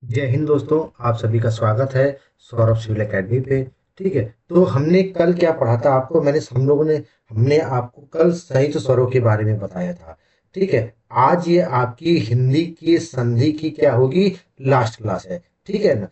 जय हिंद दोस्तों, आप सभी का स्वागत है सौरभ सिविल एकेडमी पे। ठीक है, तो हमने कल क्या पढ़ा था आपको, हमने आपको कल संयुक्त स्वरों के बारे में बताया था। ठीक है, आज ये आपकी हिंदी की संधि की क्या होगी, लास्ट क्लास है। ठीक है ना।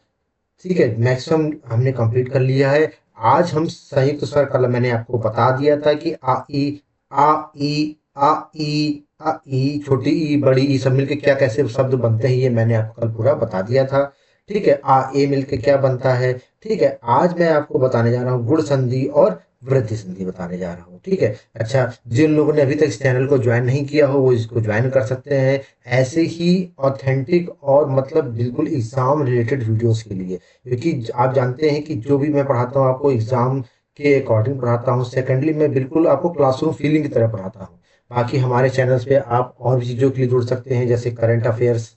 ठीक है, मैक्सिमम हमने कंप्लीट कर लिया है। आज हम संयुक्त स्वर, कल मैंने आपको बता दिया था कि आ ई, आ ई, आ ई, आ ई, छोटी ई बड़ी ई सब मिलके क्या कैसे शब्द बनते हैं, ये मैंने आपको कल पूरा बता दिया था। ठीक है, आ ए मिलके क्या बनता है। ठीक है, आज मैं आपको बताने जा रहा हूँ गुण संधि और वृद्धि संधि बताने जा रहा हूँ। ठीक है। अच्छा, जिन लोगों ने अभी तक इस चैनल को ज्वाइन नहीं किया हो वो इसको ज्वाइन कर सकते हैं, ऐसे ही ऑथेंटिक और मतलब बिल्कुल एग्जाम रिलेटेड वीडियोस के लिए। क्योंकि आप जानते हैं कि जो भी मैं पढ़ाता हूँ आपको एग्जाम के अकॉर्डिंग पढ़ाता हूँ। सेकेंडली मैं बिल्कुल आपको क्लासरूम फीलिंग की तरह पढ़ाता हूँ। बाकी हमारे चैनल्स पे आप और भी चीज़ों के लिए जुड़ सकते हैं, जैसे करंट अफेयर्स।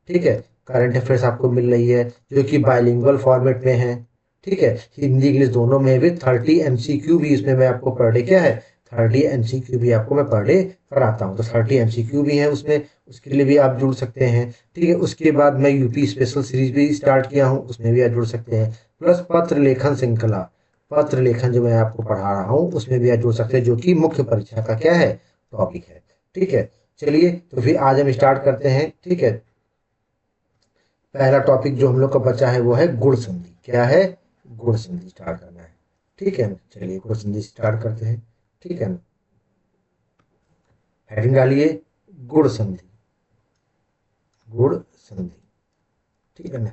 ठीक है, करंट अफेयर्स आपको मिल रही है जो कि बाइलिंगुअल फॉर्मेट में है। ठीक है, हिंदी इंग्लिश दोनों में भी 30 MCQ भी इसमें मैं आपको पर डे क्या है, 30 MCQ भी आपको मैं पर डे कराता हूँ। तो 30 MCQ भी है उसमें, उसके लिए भी आप जुड़ सकते हैं। ठीक है, उसके बाद मैं यूपी स्पेशल सीरीज भी स्टार्ट किया हूँ, उसमें भी आप जुड़ सकते हैं। प्लस पत्र लेखन श्रृंखला, पत्र लेखन जो मैं आपको पढ़ा रहा हूँ उसमें भी आप जुड़ सकते हैं, जो कि मुख्य परीक्षा का क्या है, टॉपिक है। ठीक है, चलिए तो फिर आज हम स्टार्ट करते हैं। ठीक है, पहला टॉपिक जो हम लोग का बचा है वो है गुण संधि। क्या है, गुण संधि स्टार्ट करना है। ठीक है ना, चलिए गुण संधि स्टार्ट करते हैं। ठीक है ना, हेडिंग डालिए, गुण संधि, गुण संधि। ठीक है ना।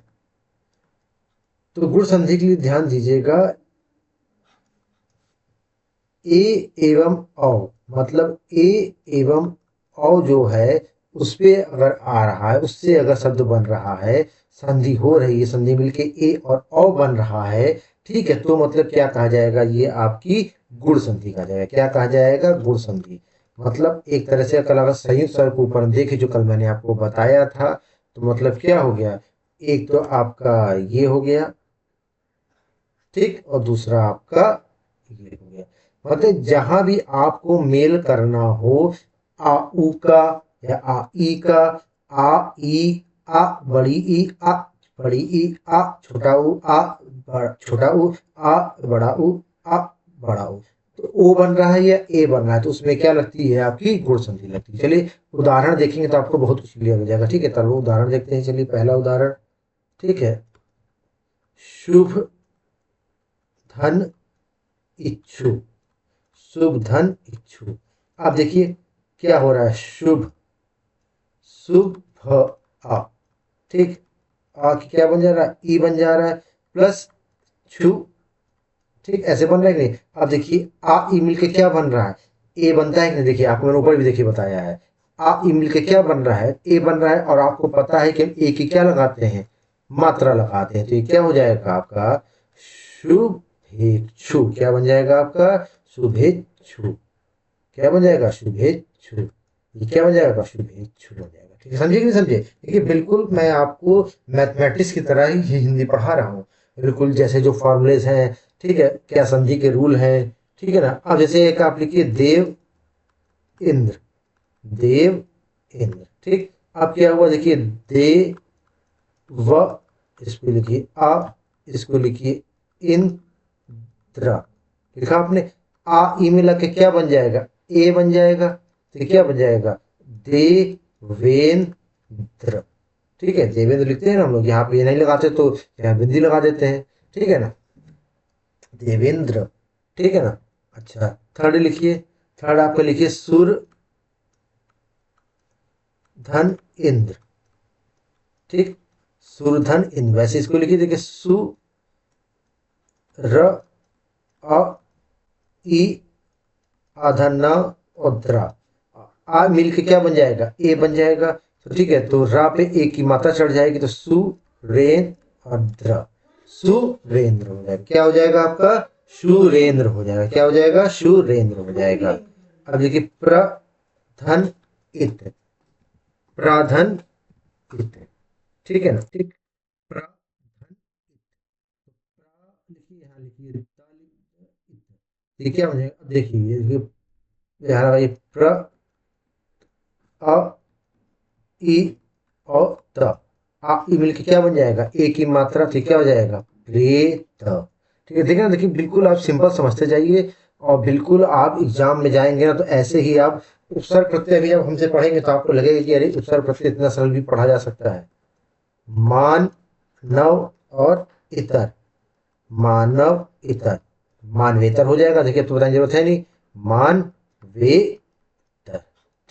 तो गुण संधि के लिए ध्यान दीजिएगा, ए एवं औ, मतलब ए एवं औ जो है उस पे अगर आ रहा है, उससे अगर शब्द बन रहा है, संधि हो रही है, संधि मिलके ए और औ बन रहा है। ठीक है, तो मतलब क्या कहा जाएगा, ये आपकी गुण संधि कहा जाएगा। क्या कहा जाएगा, गुण संधि। मतलब एक तरह से कल अगर संयुक्त स्वर के ऊपर हम देखें जो कल मैंने आपको बताया था, तो मतलब क्या हो गया, एक तो आपका ये हो गया, ठीक, और दूसरा आपका ये हो गया। मतलब जहां भी आपको मेल करना हो, आ उ का या आ ई का, आ ई, आ बड़ी ई, आ बड़ी ई, आ छोटा ऊ, आ छोटा ऊ, आ बड़ा ऊ, आ बड़ा ऊ, तो ओ बन रहा है या ए बन रहा है, तो उसमें क्या लगती है, आपकी गुण संधि लगती है। चलिए उदाहरण देखेंगे तो आपको बहुत कुछ क्लियर हो जाएगा। ठीक है, चलो उदाहरण देखते हैं। चलिए पहला उदाहरण, ठीक है, शुभ धन इच्छु, शुभ धन इच्छु। अब देखिए क्या हो रहा है, शुभ, शुभ आ, ठीक, आ की क्या बन जा रहा है, ई बन जा रहा है, प्लस छु। ठीक, ऐसे बन रहा है कि नहीं। अब देखिए आ ई मिलके क्या बन रहा है, ए बनता है कि नहीं। देखिए आपको मैंने ऊपर भी देखिए बताया है, आ ई मिलके क्या बन रहा है, ए बन रहा है। और आपको पता है कि हम ए की क्या लगाते हैं, मात्रा लगाते हैं। तो ये क्या हो जाएगा आपका, शुभेच्छु। क्या बन जाएगा आपका, शुभेच्छु। क्या बन जाएगा, शुभेच्छु। ये क्या बन जाएगा, शुभेच्छु बन जाएगा। ठीक है, समझे कि नहीं समझे। देखिए बिल्कुल मैं आपको मैथमेटिक्स की तरह ही हिंदी पढ़ा रहा हूँ, बिल्कुल जैसे जो फॉर्मूलेज हैं। ठीक है, क्या संधि के रूल हैं। ठीक है ना। अब जैसे एक आप लिखिए देव इंद्र, देव इंद्र। ठीक, अब क्या हुआ, देखिए दे व, इसको लिखिए आ, इसको लिखिए इंद्र। लिखा आपने, आ ई में लग के क्या बन जाएगा, ए बन जाएगा। तो क्या बन जाएगा, देवेंद्र। ठीक है, देवेंद्र लिखते हैं ना हम लोग, यहाँ पे ये नहीं लगाते तो यहाँ बिंदी लगा देते हैं। ठीक है ना, देवेंद्र। ठीक है ना। अच्छा, थर्ड लिखिए, थर्ड आपका लिखिए सुर धन इंद्र। ठीक, सुरधन इंद्र। वैसे इसको लिखिए, देखिए सु र अ ई आधा न और द्रा, आ मिल के क्या बन जाएगा, ए बन जाएगा। तो ठीक है, तो रा पे ए की मात्रा चढ़ जाएगी, तो सु रेन और द्र, सुरेंद्र हो जाएगा। क्या हो जाएगा आपका, सुरेंद्र हो जाएगा। क्या हो जाएगा, सुरेंद्र हो जाएगा। अब देखिए प्रधन इत, प्राधन इत। ठीक है ना। ठीक, प्राधन इत, प्रा लिखिए, यहाँ लिखिए ये क्या हो जाएगा, देखिए ये यहाँ ये प्र अ ई और त, आ ई मिलके क्या बन जाएगा, ए की मात्रा थी, क्या हो जाएगा, प्रेत। ठीक है, देखिए ना, देखिए बिल्कुल आप सिंपल समझते जाइए, और बिल्कुल आप एग्जाम में जाएंगे ना तो ऐसे ही आप उपसर्ग प्रत्यय भी जब हमसे पढ़ेंगे तो आपको लगेगा कि अरे उपसर्ग प्रत्यय इतना सरल भी पढ़ा जा सकता है। मान, नव और इतर, मानव इतर, मानवेतर हो जाएगा, देखिए अब तो बताने की जरूरत है नहीं, मानवेतर।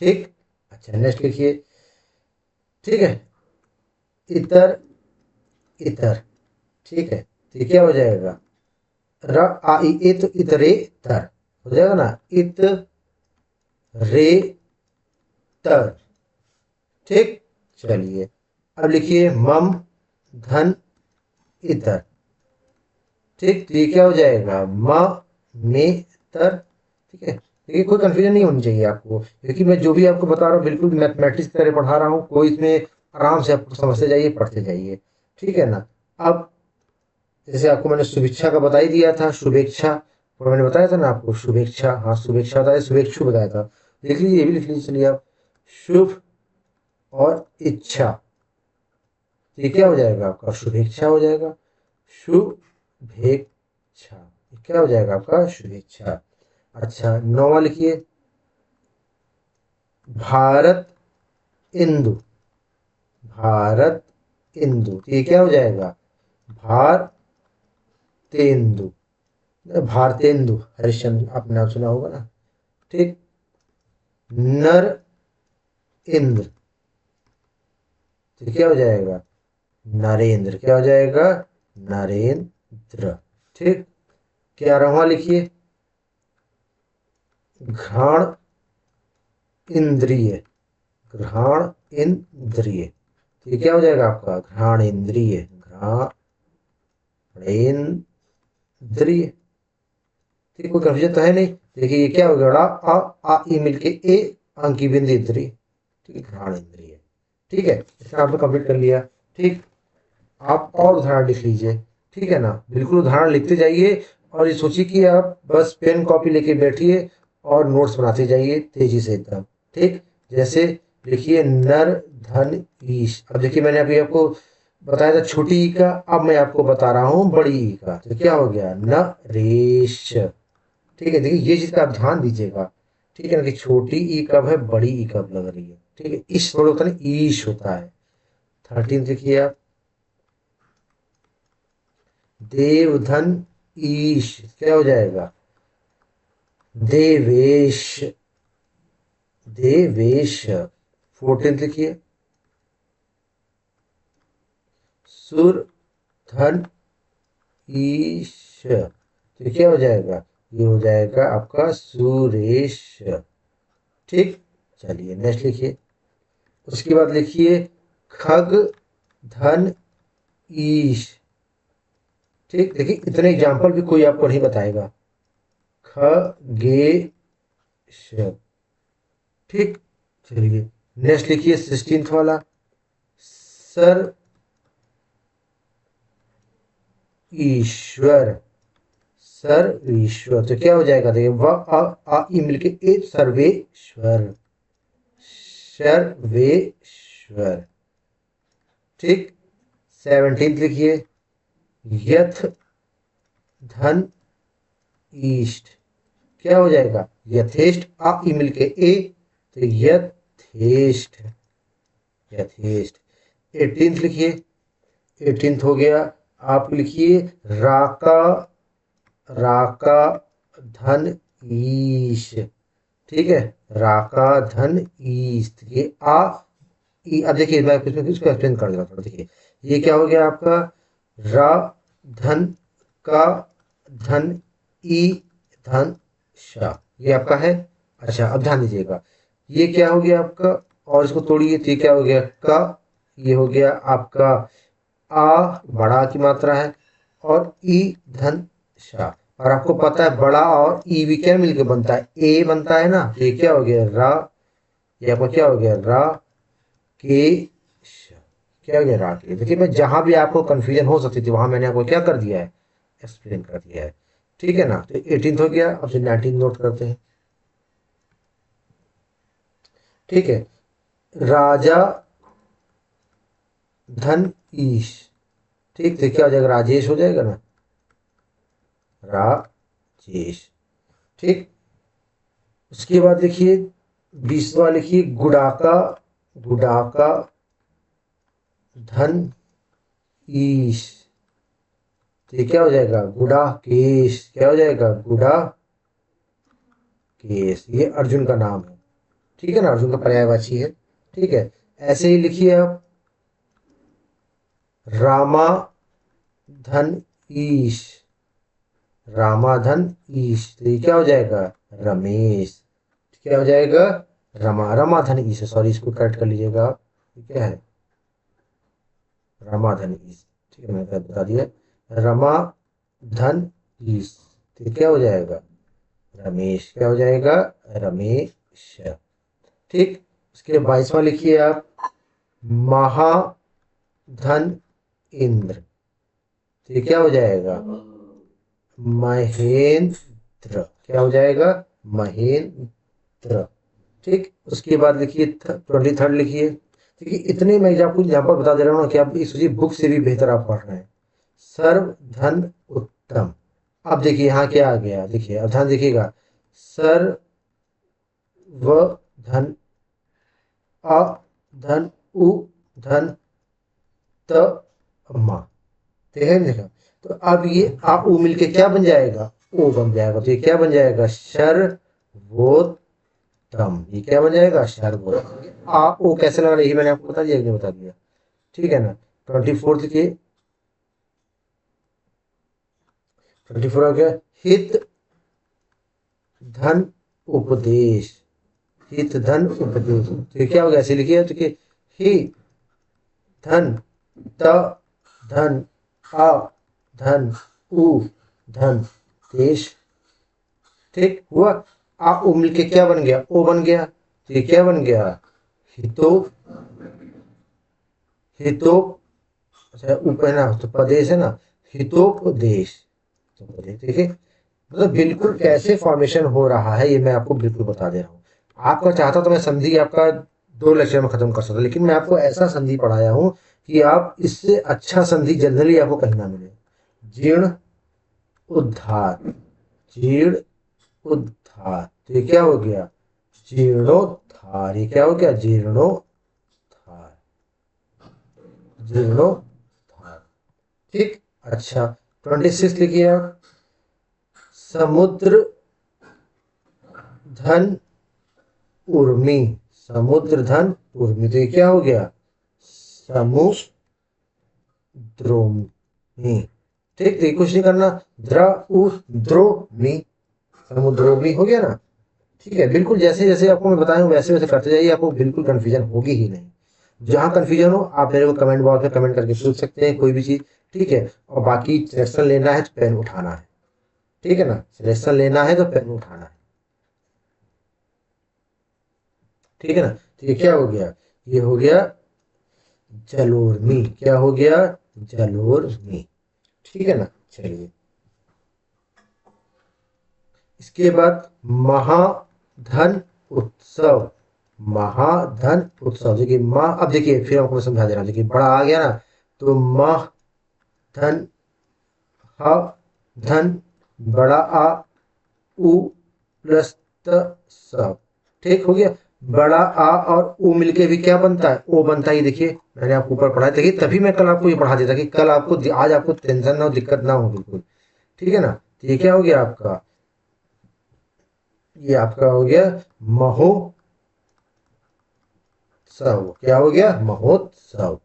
ठीक, अच्छा नेक्स्ट लिखिए। ठीक है, इतर, इतर, ठीक है, तो ये क्या हो जाएगा, र आ ई ए तो इतरे तर हो जाएगा ना, इत रे तर। ठीक, चलिए अब लिखिए मम धन इतर। ठीक, तो ये क्या हो जाएगा, म में तर। ठीक है, देखिए कोई कंफ्यूजन नहीं होनी चाहिए आपको, क्योंकि मैं जो भी आपको बता रहा हूँ बिल्कुल मैथमेटिक्स की तरह पढ़ा रहा हूँ, कोई इसमें आराम से आप समझते जाइए, पढ़ते जाइए। ठीक है ना। अब जैसे आपको मैंने शुभेच्छा का बता ही दिया था, शुभेच्छा, और मैंने बताया था ना आपको शुभेच्छा, हाँ शुभेच्छा बताया, शुभेच्छु बताया था, लिख लीजिए, ये भी लिख लीजिए, चलिए आप, शुभ और इच्छा, तो ये क्या हो जाएगा आपका, शुभेच्छा हो जाएगा, शुभेच्छा, ये क्या हो जाएगा आपका, शुभेच्छा। अच्छा, नौवा लिखिए, भारत इंदु, भारत इंदु, तो ये क्या हो जाएगा, भार तेंदु, भारतेंदु, हरिश्चंद्र आपने नाम सुना होगा ना। ठीक, नर इंद्र, तो क्या हो जाएगा, नरेंद्र, क्या हो जाएगा, नरेंद्र। ठीक, 11वां लिखिए, घ्राण इंद्रिय, घ्राण इंद्रिय, तो ये क्या हो जाएगा आपका, घ्राण इंद्रिय, घ्राणेन्द्रिय। ठीक, कोई कंफ्यूजन तो है नहीं, देखिए ये क्या हो गया, आ ई मिलके ए, अंकी बिंदु इंद्रिय, ठीक है, घ्राण इंद्रिय। ठीक है, इसका आपने कंप्लीट कर लिया। ठीक, आप और उदाहरण लिख लीजिए। ठीक है ना, बिल्कुल उदाहरण लिखते जाइए, और ये सोचिए कि आप बस पेन कॉपी लेके बैठिए और नोट्स बनाते जाइए तेजी से एकदम। ठीक, जैसे लिखिए नर धन ईश, अब देखिए मैंने अभी आपको बताया था छोटी ई का, अब मैं आपको बता रहा हूँ बड़ी ई का, तो क्या हो गया, न रेश। ठीक है, देखिए ये चीज का आप ध्यान दीजिएगा। ठीक है ना, कि छोटी ई कब है, बड़ी ई कब लग रही है। ठीक है, इश थोड़ा होता है ना, ईश होता है। 13 देखिए आप, देवधन ईश, क्या हो जाएगा, देवेश, देवेश। 14 लिखिए, सुर धन ईश, तो ये क्या हो जाएगा, ये हो जाएगा आपका सुरेश। ठीक, चलिए नेक्स्ट लिखिए, उसके बाद लिखिए खग धन ईश। ठीक, देखिए इतने एग्जाम्पल भी कोई आपको नहीं बताएगा, खगेश। ठीक, चलिए नेक्स्ट लिखिए 16th वाला, सर ईश्वर, सर्वेश्वर, तो क्या हो जाएगा, देखिए व आ ई मिलके ए, सर्वेश्वर, सर्वेश्वर। ठीक, 17 लिखिए, यथ धन ईष्ट, क्या हो जाएगा, यथेष्ट, आ ई मिलके ए, तो यथेष्ट, यथेष्ट। 18 लिखिए, 18 हो गया, आप लिखिए राका, राका धन ईश। ठीक है, राका धन ईश, ये आ ई, अब देखिए मैं इसमें इसको एक्सप्लेन कर देता हूँ थोड़ा, देखिए ये क्या हो गया आपका, रा धन का धन ई धन शा, ये आपका है। अच्छा, अब ध्यान दीजिएगा, ये क्या हो गया आपका, और इसको तोड़िए, तो ये क्या हो गया का, ये हो गया आपका आ, बड़ा की मात्रा है, और ई धन शा, और आपको पता है बड़ा और ई भी क्या मिलके बनता है, ए बनता है ना, तो ये क्या हो गया रा, ये आपका क्या हो गया रा के श, क्या हो गया रा के। देखिए मैं जहां भी आपको कंफ्यूजन हो सकती थी वहां मैंने आपको क्या कर दिया है, एक्सप्लेन कर दिया है। ठीक है ना, तो 18 हो गया, अब से 19 नोट करते हैं। ठीक है, राजा धन ईश। ठीक, तो क्या हो जाएगा, राजेश हो जाएगा ना, राजेश। ठीक, उसके बाद लिखिए 20वां, लिखिए गुड़ाका, गुड़ाका धन ईश। तो ये क्या हो जाएगा, गुड़ा केश। क्या हो जाएगा, गुड़ा केश। ये अर्जुन का नाम है, ठीक है ना, अर्जुन का पर्यायवाची है। ठीक है, ऐसे ही लिखिए आप रामा धन ईश, रामाधन ईश। तो ये क्या हो जाएगा, रमेश। क्या हो जाएगा, रमाधन ईश, सॉरी इसको करेक्ट कर लीजिएगा आप। ये क्या है, रमाधन ईश। ठीक है, मैंने बता दिया, रमाधन ईश। तो ये क्या हो जाएगा, रमेश। क्या हो जाएगा, रमेश। ठीक, उसके 22वां लिखिए आप महाधन इंद्र। तो ये क्या हो जाएगा, महेंद्र। क्या हो जाएगा, महेंद्र। ठीक, उसके बाद लिखिए 23 लिखिए। देखिए इतने मैं आपको एग्जाम्पल बता दे रहा हूँ ना कि आप इस बुक से भी बेहतर आप पढ़ रहे हैं। सर्वधन उत्तम। अब देखिए यहाँ क्या आ गया, देखिए अब ध्यान देखिएगा, सर्वधन, अ धन, उ धन, त मा। ठीक है, देखा। तो अब ये आ उ मिलके क्या बन जाएगा, ओ बन जाएगा। तो ये क्या बन जाएगा, सर्वोत्तम। ये क्या बन जाएगा, सर्वोत्तम। आ ओ कैसे लगा, यही मैंने आपको बता दिया कि नहीं बता दिया। ठीक है ना, 24 लिखिए। 24 हो गया हित धन उपदेश। हित धन उपदेश। तो ये क्या हो गया, ऐसे लिखिए। तो ही धन, त धन, आ धन, उ धन, देश। ठीक हुआ, आ उ मिलके क्या बन गया, ओ बन गया। तो ये क्या बन गया, हितो, हितो, अच्छा ऊपर ना तो प्रदेश है ना, हितोपदेश। तो देखिए मतलब बिल्कुल कैसे फॉर्मेशन हो रहा है ये मैं आपको बिल्कुल बता दे रहा हूँ। आपका चाहता तो मैं संधि आपका 2 लेक्चर में खत्म कर सकता, लेकिन मैं आपको ऐसा संधि पढ़ाया हूँ कि आप इससे अच्छा संधि जनरली आपको कहीं ना मिले। जीर्ण उद्धार, जीर्ण उद्धार। तो ये क्या हो गया, जीर्णोद्धार। ये क्या हो गया, जीर्णोद्धार, जीर्णोद्धार। ठीक, अच्छा 26 लिखिए आप समुद्र धन उर्मी। समुद्र धन उर्मी। तो ये क्या हो गया, समुद्रोमी। ठीक, तो कुछ नहीं करना, द्रोमी, समुद्रोमी हो गया ना। ठीक है, बिल्कुल जैसे जैसे आपको मैं बताया हूँ वैसे वैसे करते जाइए, आपको बिल्कुल कंफ्यूजन होगी ही नहीं। जहां कंफ्यूजन हो आप मेरे को कमेंट बॉक्स में कमेंट करके पूछ सकते हैं कोई भी चीज। ठीक है, और बाकी सिलेक्शन लेना है तो पेन उठाना है। ठीक है ना, सिलेक्शन लेना है तो पेन उठाना है। ठीक है ना, तो ये क्या हो गया, ये हो गया जलोर्मी। क्या हो गया, जलोर्मी। ठीक है ना, चलिए इसके बाद महाधन उत्सव। महाधन उत्सव, देखिए माँ, अब देखिए फिर आपको मैं समझा दे रहा हूँ। देखिए बड़ा आ गया ना, तो माह धन, ह धन, बड़ा आ, उ प्लस त स। ठीक हो गया, बड़ा आ और उ मिलके भी क्या बनता है, ओ बनता है। ये देखिए मैंने आपको ऊपर पढ़ाया, देखिए तभी मैं कल आपको ये पढ़ा देता कि कल आपको आज आपको टेंशन ना हो, दिक्कत ना हो बिल्कुल। ठीक है ना, तो ये क्या हो गया आपका, ये आपका हो गया महोत्सव। क्या हो गया, महोत्सव।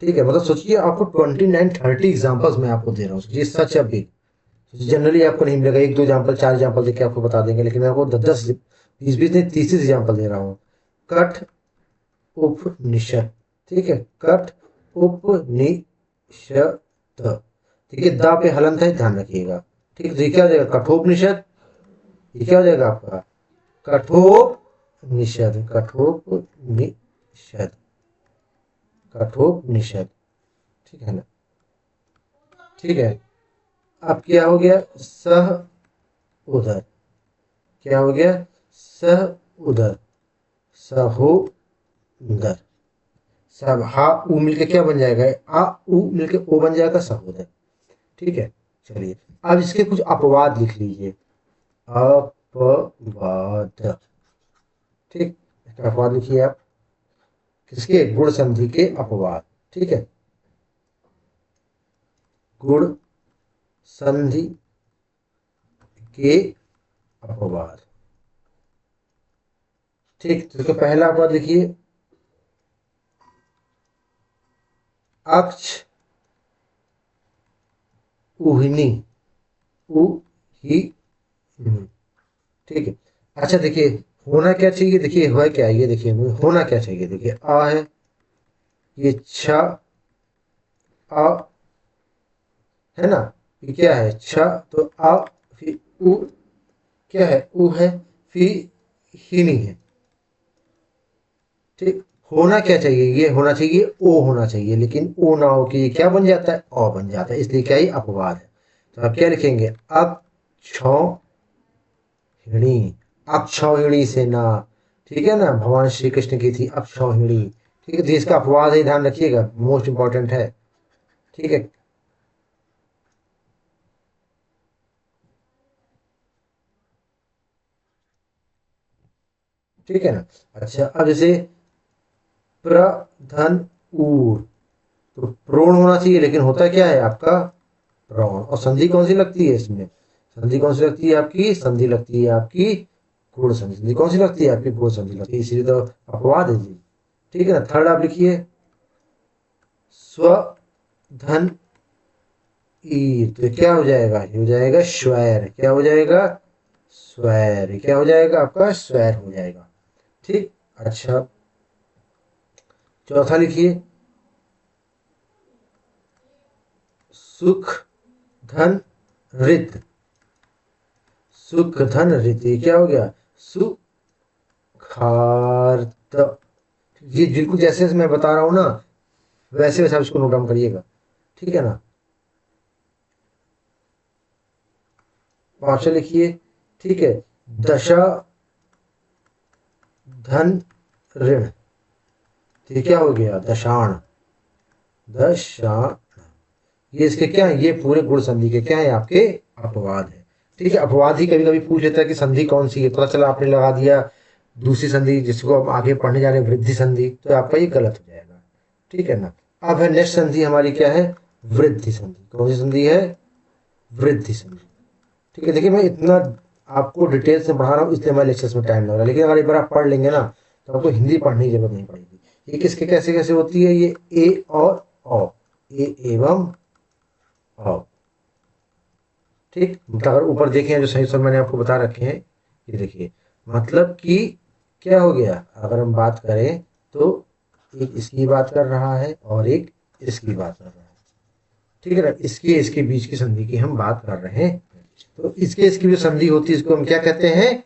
ठीक है, मतलब सोचिए आपको 29-30 एग्जाम्पल्स मैं आपको दे रहा हूँ, सोचिए सच है बिग। जनरली आपको नहीं मिलेगा, 1-2 एग्जाम्पल 4 एग्जाम्पल देके आपको बता देंगे, लेकिन मैं आपको 10-10 20-20 नहीं 30 एग्जाम्पल दे रहा हूँ। कठ उपनिषद। ठीक है, कठ उपनिषद। ठीक है, दा पे हलंत है, ध्यान रखिएगा। ठीक है, तो ये क्या हो जाएगा, कठोपनिषद। ये क्या हो जाएगा आपका, कठोपनिषद, कठोपनिषद, कठोपनिषद। ठीक है ना, ठीक है। अब क्या हो गया, सह उदर। क्या हो गया, सह उदर, सहो उदर, सब, हा उ मिलके क्या बन जाएगा, आ उ मिलके ओ बन जाएगा सहोदय। ठीक है, चलिए अब इसके कुछ अपवाद लिख लीजिए। अपवाद, ठीक, इसका अपवाद लिखिए आप, किसके, गुण संधि के अपवाद। ठीक है, गुण संधि के अपवाद। ठीक, तो इसका पहला अपवाद लिखिए, अक्ष उहिनी, उही, ठीक है। अच्छा देखिए, होना क्या चाहिए, देखिए हुआ क्या है, ये देखिए होना क्या चाहिए, देखिए आ है, ये छ, आ है ना, ये क्या है छ, तो आ, फिर उ, क्या है उ है, फिर ही नहीं है। ठीक, होना क्या चाहिए, ये होना चाहिए ओ होना चाहिए, लेकिन ओ ना हो के ये क्या बन जाता है, ओ बन जाता है, इसलिए क्या ही अपवाद है। तो आप क्या लिखेंगे, अक्षौहिणी, अक्षौहिणी सेना। ठीक है ना, भगवान श्री कृष्ण की थी अक्षौहिणी। ठीक है, तो इसका अपवाद है, ध्यान रखिएगा, मोस्ट इंपॉर्टेंट है। ठीक है, ठीक है ना। अच्छा अब जैसे प्रधन ऊर, तो प्रोण होना चाहिए, लेकिन होता क्या है आपका प्रौण। और संधि कौन सी लगती है इसमें, संधि कौन सी लगती है आपकी, संधि लगती है आपकी गुण संधि, संधि कौन सी लगती है आपकी, गुण संधि लगती है, इसलिए तो अपवाद है जी। ठीक है ना, थर्ड आप लिखिए, स्वधन ईर, तो क्या हो जाएगा, ये हो जाएगा स्वैर, क्या हो जाएगा, स्वैर, क्या हो जाएगा आपका, स्वैर हो जाएगा। ठीक, अच्छा चौथा लिखिए, सुख धन रित, सुख धन रित, ये क्या हो गया, सुखार्त। ये बिल्कुल जैसे जैसे मैं बता रहा हूं ना, वैसे वैसे आप इसको नोट डाउन करिएगा। ठीक है ना, पांचवा लिखिए, ठीक है, दशा धन ऋण, तो ये क्या हो गया, दशाण, दशाण, ये इसके क्या है, ये पूरे गुण संधि के क्या है आपके अपवाद है। ठीक है, अपवाद ही कभी कभी पूछ लेता है कि संधि कौन सी है, पता चला आपने लगा दिया दूसरी संधि, जिसको हम आगे पढ़ने जा रहे हैं वृद्धि संधि, तो आपका ये गलत हो जाएगा। ठीक है ना, अब है नेक्स्ट संधि हमारी क्या है, वृद्धि संधि। कौन सी संधि है, वृद्धि संधि। ठीक है, देखिए मैं इतना आपको डिटेल से पढ़ा रहा हूँ, इसलिए हमारे लेक्चर्स में टाइम लग रहा है, लेकिन अगर एक बार आप पढ़ लेंगे ना, तो आपको हिंदी पढ़ने की जरूरत नहीं पड़ेगी। ये किसके कैसे कैसे होती है, ये ए और औ, ए एवं औ। ठीक, मतलब अगर ऊपर देखें जो सही सब मैंने आपको बता रखे हैं, ये देखिए, मतलब कि क्या हो गया, अगर हम बात करें तो एक इसकी बात कर रहा है और एक इसकी बात कर रहा है। ठीक है ना, इसके इसके बीच की संधि की हम बात कर रहे हैं। तो इसके इसकी जो संधि होती है इसको हम क्या कहते हैं,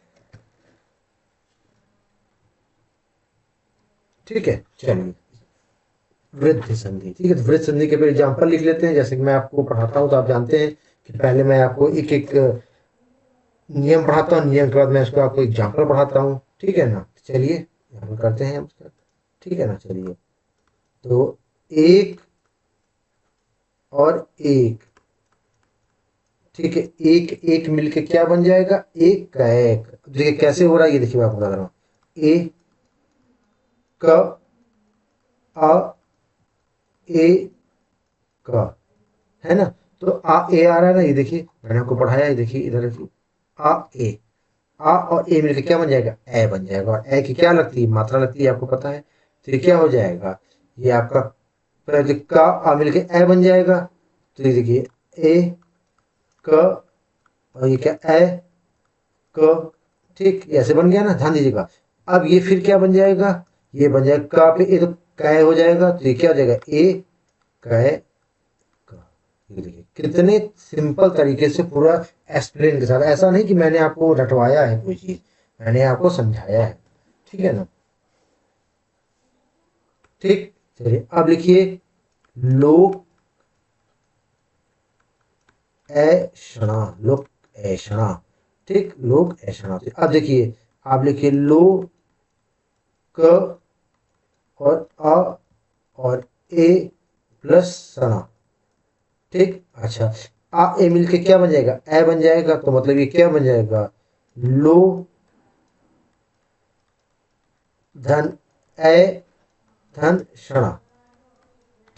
ठीक है, चलिए वृद्धि संधि। ठीक है, तो वृद्धि संधि के फिर एग्जाम्पल लिख लेते हैं, जैसे कि मैं आपको पढ़ाता हूँ तो आप जानते हैं कि पहले मैं आपको एक एक नियम पढ़ाता हूँ, नियम के बाद मैं उसको आपको एग्जाम्पल पढ़ाता हूँ। ठीक है ना, चलिए यहाँ पर करते हैं हम उसका। ठीक है ना, चलिए, तो एक और एक, ठीक है, एक एक मिलके क्या बन जाएगा, एक का एक। देखिए कैसे हो रहा है, ये देखिए मैं आपको बता रहा हूँ, ए क अ ए क, है ना, तो आ ए आ रहा है ना, ये देखिए मैंने आपको पढ़ाया, ये देखिए इधर देखिए, आ ए, आ और ए मिलके क्या बन जाएगा, ए बन जाएगा, और ए की क्या लगती है, मात्रा लगती है, आपको पता है। तो ये क्या हो जाएगा, ये आपका पहले का आ मिलके ए बन जाएगा, तो ये देखिए ए क, और ये क्या ए क। ठीक, ये ऐसे बन गया ना, ध्यान दीजिएगा। अब ये फिर क्या बन जाएगा, ये बन जाएगा का पे ए, तो कै हो जाएगा, तो ये क्या हो जाएगा, ए कै का। ये देखिए कितने सिंपल तरीके से पूरा एक्सप्लेन के साथ, ऐसा नहीं कि मैंने आपको रटवाया है कोई चीज, मैंने आपको समझाया है। ठीक है ना, ठीक, चलिए अब लिखिए, लोक ऐषणा, लोक ऐषणा। ठीक, लोक ऐषणा। अब देखिए, आप लिखिए लो क और अ और ए प्लस सना। ठीक, अच्छा, आ ए मिलके क्या बन जाएगा, ए बन जाएगा, तो मतलब ये क्या बन जाएगा, लो धन ए धन क्षणा।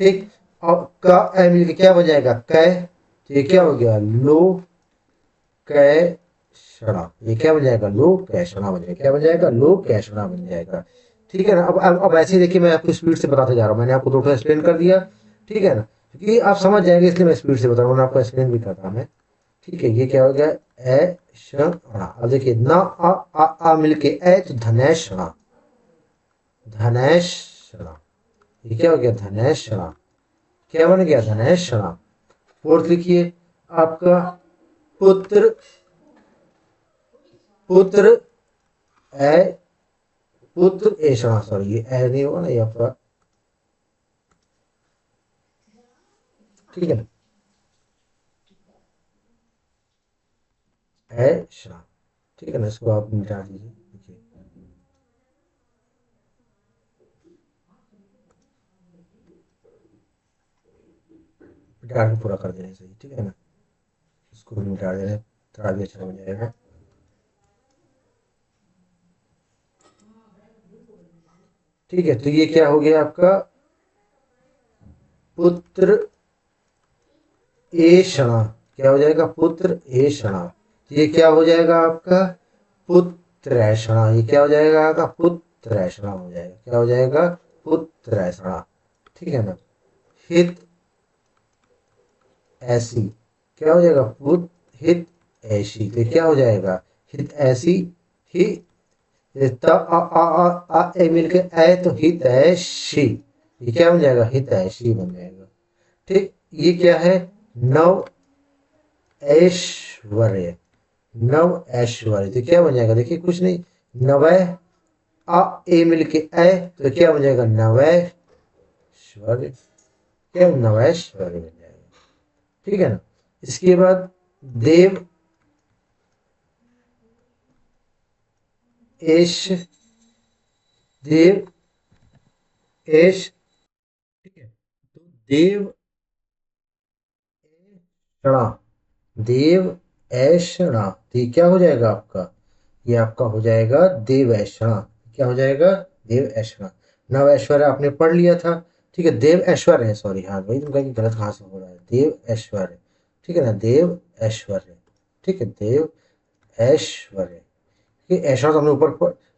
ठीक, और का ए मिलके क्या बन जाएगा, कै, तो ये क्या हो गया, लो कै क्षणा। ये क्या बन जाएगा, लो कै क्षणा बन जाएगा, क्या बन जाएगा, लो कै क्षणा बन जाएगा। ठीक है ना। अब ऐसे ही देखिए, मैं आपको स्पीड से बताते जा रहा हूँ, मैंने आपको थोड़ा एक्सप्लेन कर दिया। ठीक है ना, क्योंकि आप समझ जाएंगे इसलिए मैं स्पीड से बता रहा हूँ, आपको एक्सप्लेन भी कर रहा मैं। ठीक है, ये क्या हो गया, ए क्षणा। अब देखिए ना, आ मिलके ए, तो धनेशणा, धनेशणा। ये क्या हो गया, धनेशणा। क्या बन गया, धनेशणा। फोर्थ लिखिए आपका, पुत्र, पुत्र ए, पुत्र ऐषणा, सॉरी ये ए नहीं होगा ना ये आपका। ठीक है ना, ऐषणा। ठीक है ना, इसको आप मिटा दीजिए, देखिए मिटा के पूरा कर देना सही। ठीक है ना, इसको भी मिटा देना, थोड़ा भी अच्छा हो जाएगा। ठीक है, तो ये क्या हो गया आपका, पुत्र ऐषणा। क्या हो जाएगा, पुत्र ऐषणा। तो ये क्या हो जाएगा आपका, पुत्र ऐषणा। ये क्या हो जाएगा आपका, पुत्र ऐषणा हो जाएगा। क्या हो जाएगा, पुत्र ऐषणा। ठीक है ना, हित ऐसी। क्या हो जाएगा, पुत हित ऐसी। तो क्या हो जाएगा, हित ऐसी, ही, त आ ए मिलके ऐ, तो हित ऐशी। ये क्या बन जाएगा, हित ऐशी बन जाएगा। ठीक, ये क्या है, नव ऐश्वर्य, नव ऐश्वर्य। तो क्या बन जाएगा, देखिए कुछ नहीं, नवै, आ ए मिलके ऐ, तो क्या बन जाएगा, नवैश्वर्य। क्या, नवैश्वर्य बन जाएगा। ठीक है ना, इसके बाद देव एश, देव एश। ठीक है, तो देव ऐषणा, देव ऐषणा। तो ये क्या हो जाएगा आपका, ये आपका हो जाएगा देव ऐषणा। क्या हो जाएगा, देव ऐषणा। नव ऐश्वर्य आपने पढ़ लिया था। ठीक है, देव ऐश्वर्य है, सॉरी, हाँ वही तुम कहेंगे गलत कहाँ से हो रहा है, देव ऐश्वर्य। ठीक है ना, देव ऐश्वर्य। ठीक है, देव ऐश्वर्य। ये ऐश्वर्य तो हमने ऊपर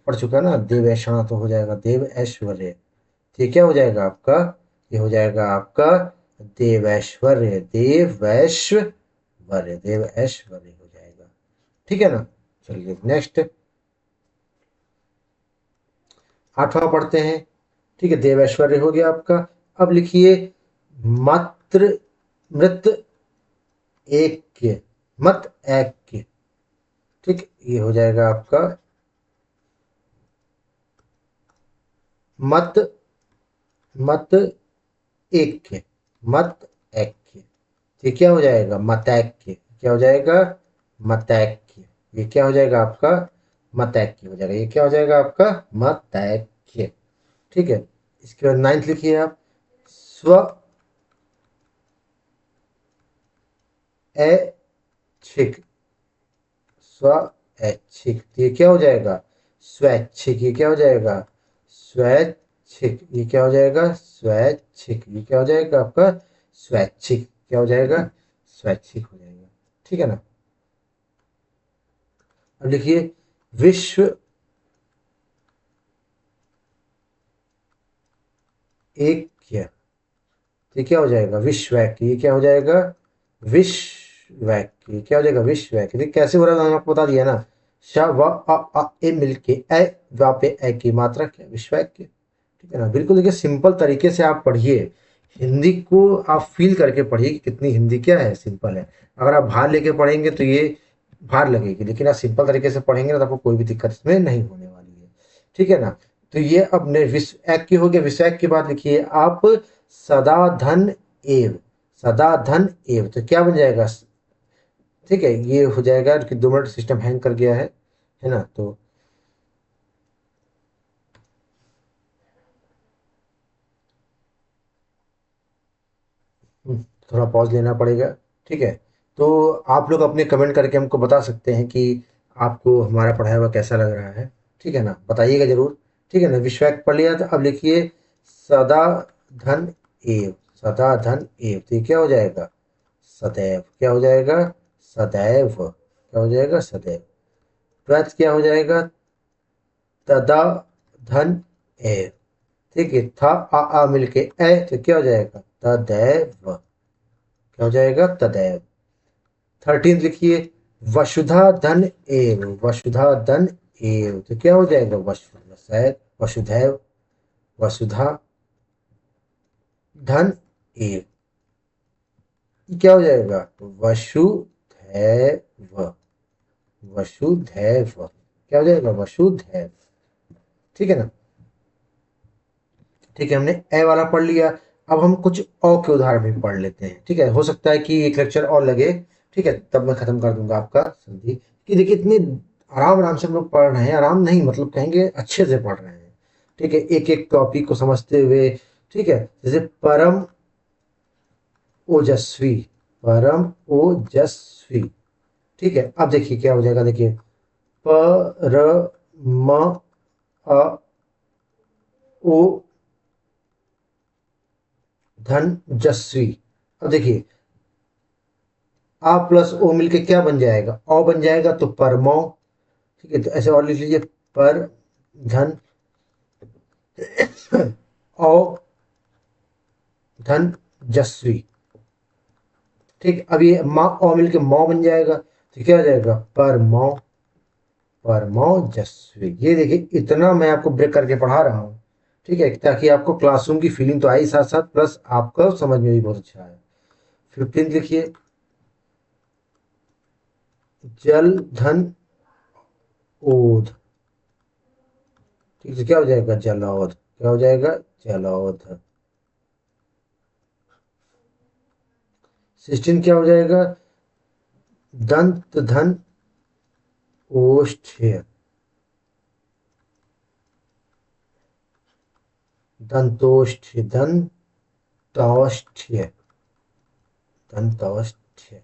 पढ़ चुका है ना, देव ऐषणा तो हो जाएगा देव ऐश्वर्य। तो ये क्या हो जाएगा आपका, ये हो जाएगा आपका देवैश्वर्य, देवैश्वर्य, देवैश्वर्य हो जाएगा। ठीक है ना, चलिए नेक्स्ट, आठवां पढ़ते हैं। ठीक है, देवैश्वर्य हो गया आपका। अब लिखिए, मात्र, मृत ऐक्य, मत ऐक्य। ठीक, ये हो जाएगा आपका मत, मत ऐक्य, मत ऐक्य। ये क्या हो जाएगा, मतैक्य। क्या हो जाएगा, मतैक्य। ये क्या हो जाएगा आपका, मतैक्य हो जाएगा। ये क्या हो जाएगा आपका, मतैक्य। ठीक है, इसके बाद नाइन्थ लिखिए आप, स्व ऐच्छिक, स्व ऐच्छिक। तो ये क्या हो जाएगा, स्वैच्छिक। ये क्या हो जाएगा, स्वैच्छिक। ये क्या हो जाएगा, स्वैच्छिक। ये क्या हो जाएगा आपका, स्वैच्छिक। क्या हो जाएगा, स्वैच्छिक हो जाएगा। ठीक है ना, अब लिखिए, विश्व ऐक्य। ये क्या हो जाएगा, विश्वैक्य। ये क्या हो जाएगा, विश्वैक्य। ये क्या हो जाएगा, विश्वैक्य। ये कैसे हो रहा है मैंने आपको बता दिया ना, श व अ ए मिलके ए, वा पे ए की मात्रा क्या, विश्वैक्य। ठीक है ना, बिल्कुल देखिए सिंपल तरीके से आप पढ़िए, हिंदी को आप फील करके पढ़िए कि कितनी हिंदी क्या है, सिंपल है। अगर आप भार लेके पढ़ेंगे तो ये भार लगेगी, लेकिन आप सिंपल तरीके से पढ़ेंगे ना, तो आपको कोई भी दिक्कत इसमें नहीं होने वाली है। ठीक है ना, तो ये अब ने विश्व एक की हो गया, विश्व एक के बाद लिखिए आप, सदा धन एव, सदा धन एव। तो क्या बन जाएगा, ठीक है, ये हो जाएगा कि 2 मिनट सिस्टम हैंग कर गया है ना, तो थोड़ा पॉज लेना पड़ेगा। ठीक है, तो आप लोग अपने कमेंट करके हमको बता सकते हैं कि आपको हमारा पढ़ाया हुआ कैसा लग रहा है। ठीक है ना, बताइएगा जरूर। ठीक है ना, विश्वैक पढ़ लिया था, अब लिखिए सदा धन एव। सदा धन एव, तो ये क्या हो जाएगा? सदैव। क्या हो जाएगा? सदैव। क्या हो जाएगा? सदैव। ट्वेल्थ क्या हो जाएगा? तदा धन एव। ठीक है, था आ मिलके ए, तो क्या हो जाएगा? तदैव। क्या हो जाएगा? तदैव। 13 लिखिए वसुधा धन एव। वसुधा धन एव, तो क्या हो जाएगा? वसुधैव। वसुधैव। वसुधा धन एव, ये क्या हो जाएगा? वसुधैव। वसुधैव। क्या हो जाएगा? वसुधैव। ठीक है ना। ठीक है, हमने ए वाला पढ़ लिया। अब हम कुछ अ के उदाहरण भी पढ़ लेते हैं। ठीक है, हो सकता है कि एक लेक्चर और लगे। ठीक है, तब मैं खत्म कर दूंगा आपका संधि। कि देखिए इतनी आराम आराम से हम लोग पढ़ रहे हैं, आराम नहीं मतलब कहेंगे अच्छे से पढ़ रहे हैं। ठीक है, एक एक टॉपिक को समझते हुए। ठीक है, जैसे परम ओजस्वी। परम ओजस्वी। ठीक है, अब देखिए क्या हो जाएगा, देखिए पर म अ ओ धन जस्वी। अब देखिए आ प्लस ओ मिलके क्या बन जाएगा? औ बन जाएगा, तो परमौ। ठीक है, तो ऐसे और लिख लीजिए पर धन औ धन जस्वी। ठीक, अब ये माँ औ मिलके मौ बन जाएगा, तो क्या हो जाएगा? परमौ। परमौजस्वी। ये देखिए इतना मैं आपको ब्रेक करके पढ़ा रहा हूँ। ठीक है, ताकि आपको क्लासरूम की फीलिंग तो आई, साथ साथ प्लस आपका समझ में भी बहुत अच्छा है। 15 लिखिए जल धन ओध। ठीक है, क्या हो जाएगा? जलौध। क्या हो जाएगा? जलौध। 16 क्या हो जाएगा? दंत धन ओष्ठ्य। दंतोष्ठ्य। दंतौष्ठ्य। दंतौष्ठ्य।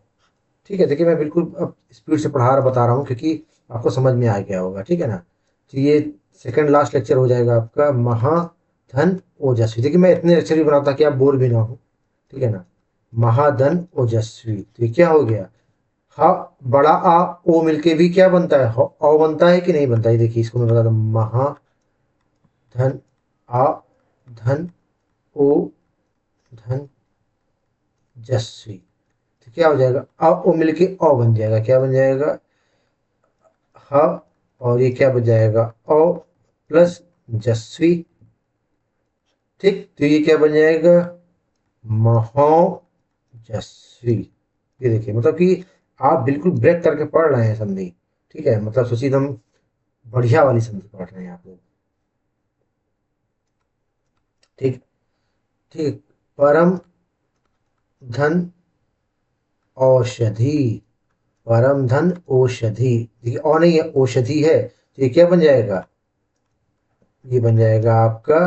ठीक है, देखिए मैं बिल्कुल अब स्पीड से पढ़ा बता रहा हूँ क्योंकि आपको समझ में आ गया होगा। ठीक है ना, तो ये सेकंड लास्ट लेक्चर हो जाएगा आपका महाधन ओजस्वी। देखिए मैं इतने लेक्चर भी बनाता कि आप बोर भी ना हो। ठीक है ना, महाधन ओजस्वी, तो ये क्या हो गया? हा बड़ा आ ओ मिलके भी क्या बनता है? औ बनता है कि नहीं बनता है? देखिए इसको मैं बता दूं, महाधन आ धन ओ धन जस्वी। तो क्या हो जाएगा? आ ओ मिलके औ बन जाएगा। क्या बन जाएगा? ह, और ये क्या बन जाएगा? औ प्लस जस्वी। ठीक, तो ये क्या बन जाएगा? महोजस्वी। ये देखिए मतलब कि आप बिल्कुल ब्रेक करके पढ़ रहे हैं संधि। ठीक है, मतलब सोचिए एकदम बढ़िया वाली संधि पढ़ रहे हैं आप लोग। ठीक। ठीक। परम धन औषधि। परम धन औषधि। देखिए और नहीं है, औषधि है, तो ये क्या बन जाएगा? ये बन जाएगा आपका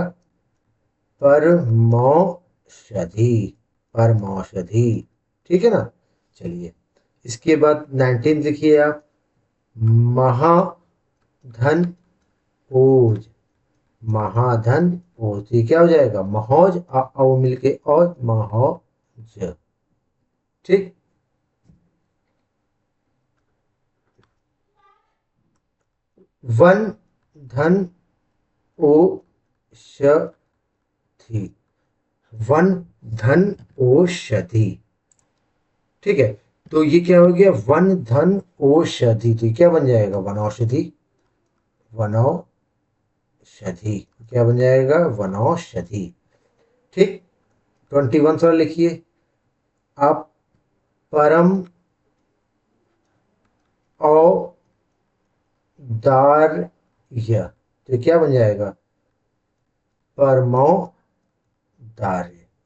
परमौषधि। परमौषधि। ठीक है ना। चलिए, इसके बाद 19 लिखिए आप महाधन ओज। महाधन ओज, ये क्या हो जाएगा? महौज औ मिलके और महौज। ठीक। वन धन ओषधि। वन धन ओषधि। ठीक है, तो ये क्या हो गया? वन धन औषधि, तो ये क्या बन जाएगा? वनौषधि। वनौषधि। क्या बन जाएगा? वनौषधि। ठीक। 21 सर लिखिए आप परम औदार्य। तो क्या बन जाएगा? परमौदार्य।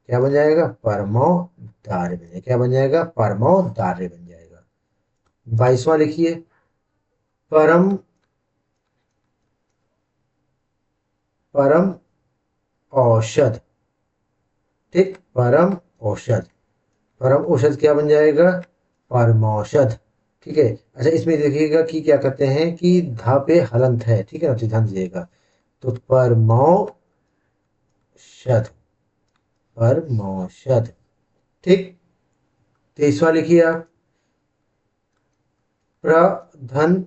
क्या बन जाएगा? परमौदार्य बन जाएगा। क्या बन जाएगा? परमौदार्य बन जाएगा। 22वां लिखिए परम परम औषध। ठीक, परम औषध। परम औषध क्या बन जाएगा? परमौषध। ठीक है। अच्छा, इसमें देखिएगा कि क्या कहते हैं कि धा पे हलंत है, ठीक है ना, तो ध्यान दीजिएगा। तो परमौषध, परमौषध। ठीक। 23वां लिखिए आप, प्रधन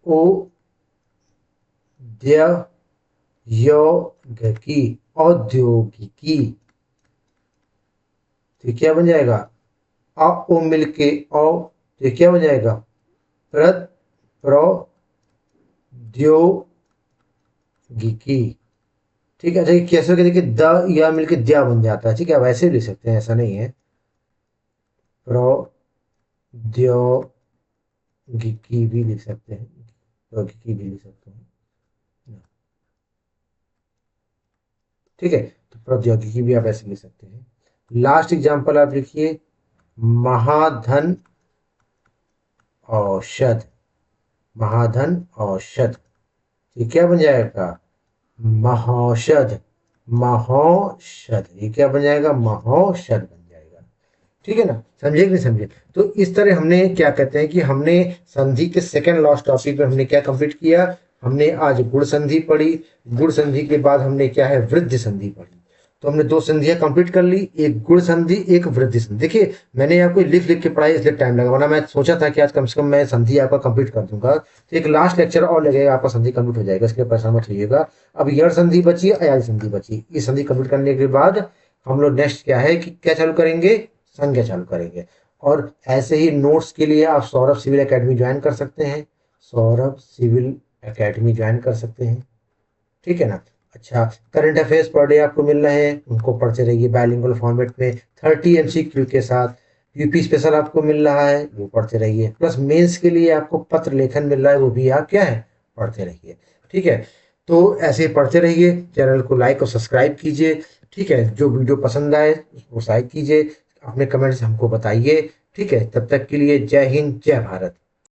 औद्योगिकी, औद्योगिकी। तो ये क्या बन जाएगा? अ ओ मिलके औ, तो ये क्या बन जाएगा? प्रद प्रौद्योगिकी। ठीक है। अच्छा, ये कैसे करके देखिए, द या मिलके द्या बन जाता है, ठीक है, आप ऐसे भी लिख सकते हैं, ऐसा नहीं है। प्रौद्योगिकी भी लिख सकते हैं, प्रौद्योगिकी भी लिख सकते हैं। ठीक है, तो प्रौद्योगिकी भी आप ऐसे लिख सकते हैं। लास्ट एग्जांपल आप लिखिए, महाधन औषध, महाधन औषध। ये क्या बन जाएगा? महौषध, महौषध। ये क्या बन जाएगा? महौषध बन जाएगा। ठीक है ना, समझे कि नहीं समझे? तो इस तरह हमने क्या कहते हैं कि हमने संधि के सेकंड लास्ट टॉपिक में हमने क्या कंप्लीट किया? हमने आज गुण संधि पढ़ी। गुण संधि के बाद हमने क्या है? वृद्धि संधि पढ़ी। तो हमने दो संधियां कंप्लीट कर ली, एक गुण संधि, एक वृद्धि संधि। देखिए, मैंने आपको लिख लिख के पढ़ाई इसलिए टाइम लगा, वरना मैं सोचा था कि आज कम से कम मैं संधि आपका कंप्लीट कर दूंगा। तो एक लास्ट लेक्चर और लगेगा, आपका संधि कंप्लीट हो जाएगा, इसके लिए परेशान मत होइएगा। अब यण संधि बची, अयाज संधि बची। ये संधि कंप्लीट करने के बाद हम लोग नेक्स्ट क्या है कि क्या चालू करेंगे? संज्ञा चालू करेंगे। और ऐसे ही नोट्स के लिए आप सौरभ सिविल एकेडमी ज्वाइन कर सकते हैं, सौरभ सिविल एकेडमी ज्वाइन कर सकते हैं। ठीक है ना। अच्छा, करंट अफेयर्स पर डे आपको मिल रहे हैं, उनको पढ़ते रहिए बाइलिंगुअल फॉर्मेट में 30 एमसीक्यू के साथ। यूपी स्पेशल आपको मिल रहा है, वो पढ़ते रहिए। प्लस मेंस के लिए आपको पत्र लेखन मिल रहा है, वो भी आप क्या है? पढ़ते रहिए। ठीक है। तो ऐसे ही पढ़ते रहिए, चैनल को लाइक और सब्सक्राइब कीजिए। ठीक है, जो वीडियो पसंद आए उसको लाइक कीजिए, अपने कमेंट्स हमको बताइए। ठीक है, तब तक के लिए जय हिंद, जय भारत।